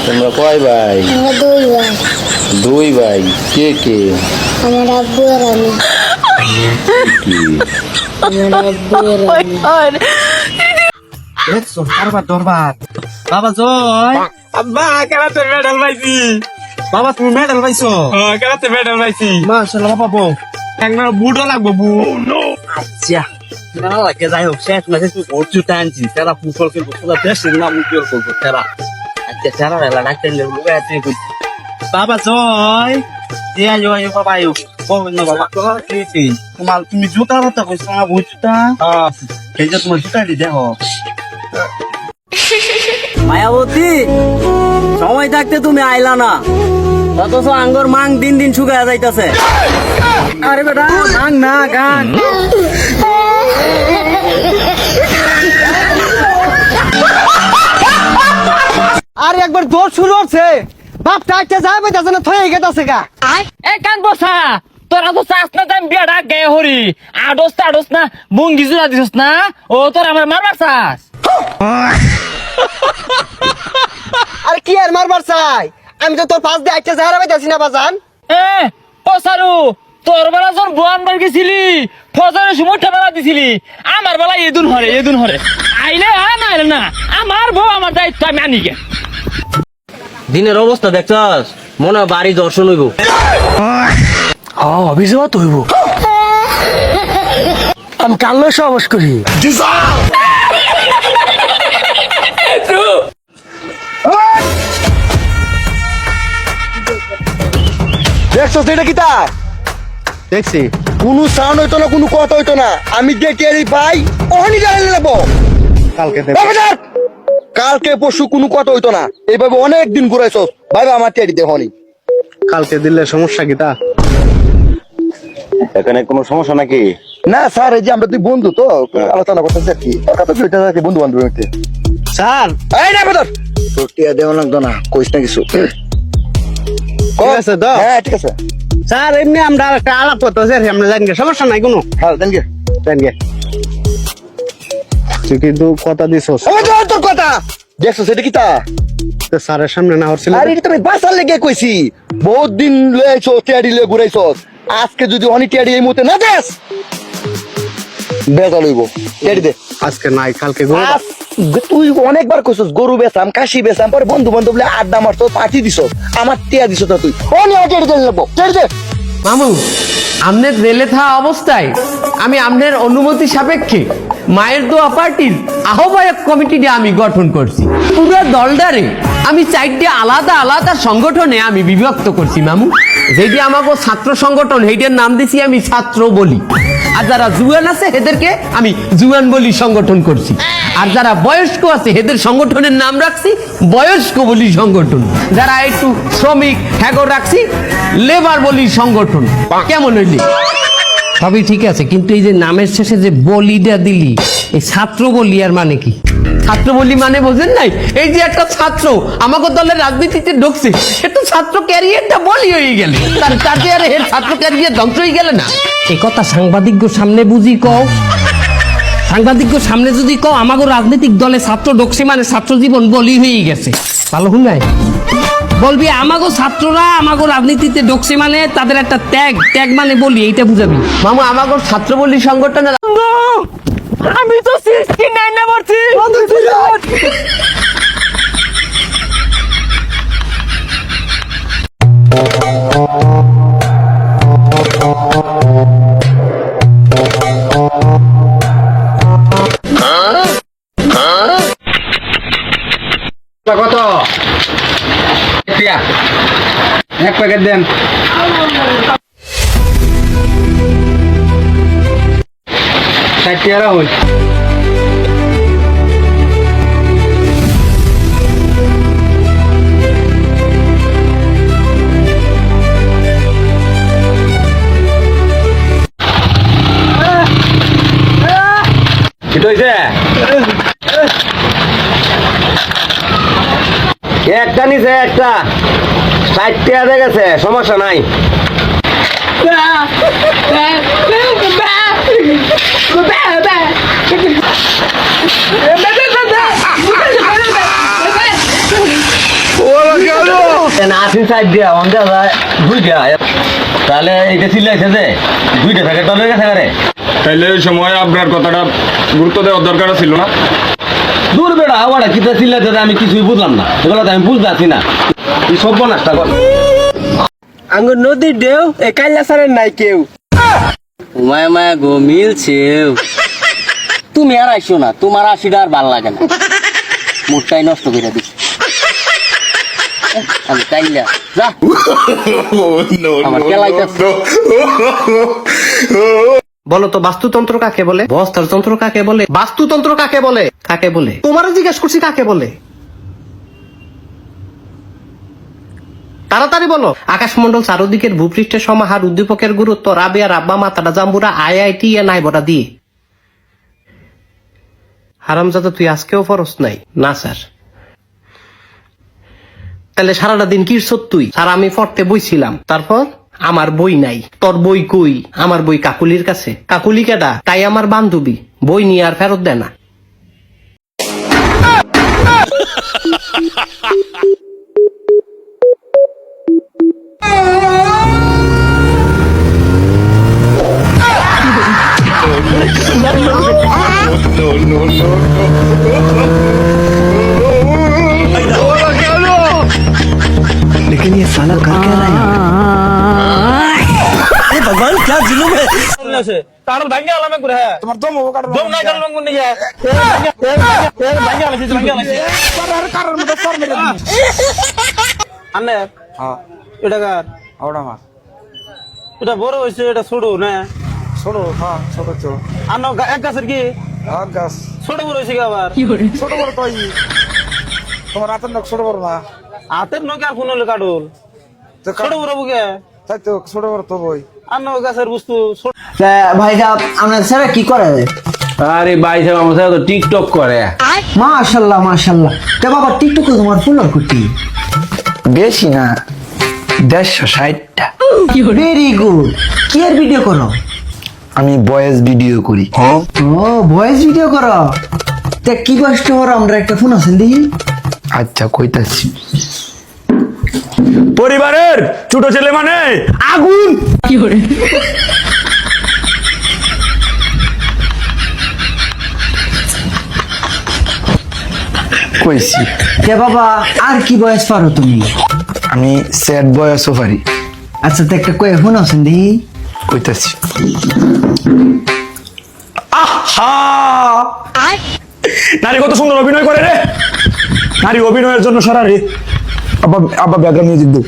তোমরা কয় ভাই? আমরা দুই ভাই। দুই ভাই। কে কে? আমার আব্বু আর আমি। কি? আমার আব্বু আর আমি। দেখছো কারবার দরবার বাবা জয় আব্বা কেরাতে মেডেল পাইছি। বাবা তুমি মেডেল পাইছো? কেরাতে মেডেল পাইছি। মাশাআল্লাহ বাবা বউ একবার বুটও লাগবো বু। আচ্ছা না লাগে যাই হোক শেষ মাসে তুই ভোট জুতা আনছিস তারা ফুটবল খেলবো তোরা দেশের নাম উজ্জ্বল করবো তারা আচ্ছা তারা বেলা ডাক্তার বাবা জয় দিয়া জয় বাবা আয়ু গোবিন্দ বাবা তোমার তুমি জুতা কথা কইছো না ভোট জুতা এই যে তোমার জুতা দি দেখো মায়াবতী সময় থাকতে তুমি আইলা না অথচ আঙ্গর মাং দিন দিন শুকায়া যাইতাছে। আরে বেটা মাং না গান আর একবার দৌড় শুরু হচ্ছে বাপ টাইটে যায় পাইতাছে না থয়ে গেতাছে গা। এ কান বসা তোরা তো চাস না তাই বিয়াটা গায়ে হরি আডস না বুঙ্গি জুড়া দিছস না ও তোর আমার মারবার চাস। আর কি আর মারবার চাই আমি তো তোর পাশ দিয়ে আইতে যায় পাইতাছি না বাজান। এ ও সারু তোর বেলা যখন বোয়ান বার গেছিলি ফজরের সময় ঠেলা দিছিলি আমার বেলা এদুন হরে আইলে না আইলে না আমার বউ আমার দায়িত্ব আমি আনি গে। দিনের অবস্থা দেখছস মনে হয় বাড়ি দর্শন হইব। অভিযোগ হইব আমি কালো সাহস করি। দেখছো সেটা কি তা দেখছি কোনো সাউন্ড হইতো না কোনো কথা হইতো না আমি দেখে ভাই ওখানে জানালে নেবো কালকে পরশু কোনো কথা হইতো না এইভাবে অনেক দিন ঘুরাইছো ভাই আমার টেরি দেখনি কালকে দিলে সমস্যা কি তা এখানে কোনো সমস্যা নাকি? না স্যার এই যে আমরা দুই বন্ধু তো আলোচনা করতেছি আর কি কথা তো এটা বন্ধু বান্ধব মধ্যে স্যার এই না বেদর তোর টিয়া দেওয়া লাগতো না কইস না কিছু ঠিক আছে তো হ্যাঁ ঠিক আছে স্যার এমনি আমরা একটা আলাপ করতেছি আমরা জানি সমস্যা নাই কোনো হ্যাঁ দেন গে জানি তুই কিন্তু কথা দিছস ওই তো তোর কথা দেখছো সেটা কি তা স্যারের সামনে না হচ্ছিল আরে এটা তুমি বাসার লেগে কইছি বহুত দিন লইছো টিয়াডি লয়ে ঘুরাইছো আজকে যদি অনি টিয়াডি এই মুহূর্তে না দেস বেজা লইব টিয়াডি দে আজকে নাই কালকে তুই অনেকবার কইছস গরু বেচাম কাশি বেচাম পরে বন্ধু বান্ধব বলে আড্ডা মারতো পার্টি দিছ আমার টিয়া দিছ না তুই অনি টিয়াডি দে নেবো টিয়াডি দে মামু আমনের রেলে থাকা অবস্থায় আমি আমনের অনুমতি সাপেক্ষে মায়ের দোয়া পার্টির আহ্বায়ক কমিটিটা আমি গঠন করছি। পুরো দলটারে আমি চারটে আলাদা আলাদা সংগঠনে আমি বিভক্ত করছি মামু। যেটি আমাকে ছাত্র সংগঠন সেইটার নাম দিছি আমি ছাত্র বলি, আর যারা জুয়ান আছে এদেরকে আমি জুয়ান বলি সংগঠন করছি, আর যারা বয়স্ক আছে এদের সংগঠনের নাম রাখছি বয়স্ক বলি সংগঠন, যারা একটু শ্রমিক হ্যাগো রাখছি লেবার বলি সংগঠন। কেমন হইলি? সবই ঠিক আছে, কিন্তু এই যে নামের শেষে যে বলিটা দিলি এই ছাত্র বলি আর মানে কি? ছাত্র বলি মানে বোঝেন নাই? এই যে একটা ছাত্র আমাকে দলের রাজনীতিতে ঢুকছে সে তো ছাত্র ক্যারিয়ারটা বলি হয়ে গেল, তার আর এর ছাত্র ক্যারিয়ার ধ্বংস হয়ে গেলে না। এই কথা সাংবাদিক সামনে বুঝি কও, সাংবাদিক সামনে যদি কও আমাকে রাজনৈতিক দলে ছাত্র ঢুকছে মানে ছাত্র জীবন বলি হয়ে গেছে, ভালো শুনাই বলবি আমাগো ছাত্ররা আমাগো রাজনীতিতে ঢুকছে মানে তাদের একটা ত্যাগ মানে বলি, এইটা বুঝাবি মামা। আমাগো ছাত্র বলি সংগঠনের আমি তো 69 না পড়ছি। কত এক প্যাকেট দেন। ষাট হই একটা নিচে একটা 60 টাকা হয়ে গেছে, সমস্যা নাই। আসিন সাইড দিয়া অন্ধে যায় দুইটা তাহলে এটা চিল্লাইছে যে দুইটা থাকে তলে গেছে রে তাইলে ওই সময় আপনার কথাটা গুরুত্ব দেওয়ার দরকার ছিল না। দূর বেড়া ওরা কিতা চিল্লাইছে যে আমি কিছুই বুঝলাম না, এগুলো তো আমি বুঝতে পারছি না। তুই সব নাস্তা কর। আঙ্গুর নদীর ঢেউ এ কাইলা সারের নাই কেউ। মায়া মায়া গো মিলছে। তুমি আর আইসো না, তোমার আসিটা আর ভাল লাগে না, মুডটাই নষ্ট করে দিচ্ছ। আমি কাইলা যা আমার কেলাইতেছে। বলো তো বাস্তুতন্ত্র কাকে বলে? বস্ত্রতন্ত্র কাকে বলে? বাস্তুতন্ত্র কাকে বলে? কাকে বলে? তোমার জিজ্ঞেস করছি কাকে বলে? তাড়াতাড়ি বলো। আকাশমন্ডল চারদিকের ভূপৃষ্ঠের সমাহার, উদ্দীপকের গুরুত্ব, রাবিয়া রাব্বা মাতারা জাম্বুরা IIT এ নাই বড়া দিয়ে। হারামজাদা তুই আজকেও ফরস নাই? না স্যার। তাহলে সারাটা দিন কি তুই? স্যার আমি পড়তে বইছিলাম। তারপর? আমার বই নাই। তোর বই কই? আমার বই কাকুলির কাছে। কাকুলি কেডা? তাই আমার বান্ধবী। বই নিয়ে আর ফেরত দেয় না। কারণ ভাঙ্গা আলামে করে হ্যাঁ তোমার দম হবে কারণ দম নাই কারণ কোন নিয়ে ভাঙ্গা আলাইছে ভাঙ্গা আলাইছে কারণ মতো ফর মেরে আনে হ্যাঁ এটা কার ওটা মা এটা বড় হইছে এটা ছোট না ছোট হ্যাঁ ছোট ছোট আনো এক গাছের কি এক গাছ ছোট বড় হইছে কি আবার ছোট বড় তো তোমার হাতের নখ ছোট বড় না হাতের নখ আর কোন হলো কাটল ছোট বড় বুকে তাই তো ছোট বড় তো বই আনো গাছের বস্তু ভাই সাহেব আপনার স্যার কি করে? আরে ভাই সাহেব আমার সাথে তো টিকটক করে। মাশাআল্লাহ মাশাআল্লাহ। তে বাবা টিকটকে তোমার ফলোয়ার কত? বেশি না 160টা। Very good. কি এর ভিডিও করো? আমি ভয়েস ভিডিও করি। ও ভয়েস ভিডিও করো? তে কি কষ্ট করো? আমরা একটা ফোন আছেন দেখি। আচ্ছা কইতাছি। পরিবারের ছোট ছেলে মানে আগুন। কইছি। তে বাবা আর কি বয়স পারো তুমি? আমি স্যাড ভয়েসও পারি। আচ্ছা তো একটা কয়ে ফোন আছেন দেখি। কইতাছি। নারী কত সুন্দর অভিনয় করে রে। নারী অভিনয়ের জন্য সারা রে। আব্বা ব্যাকগ্রাউন্ড মিউজিক দাও।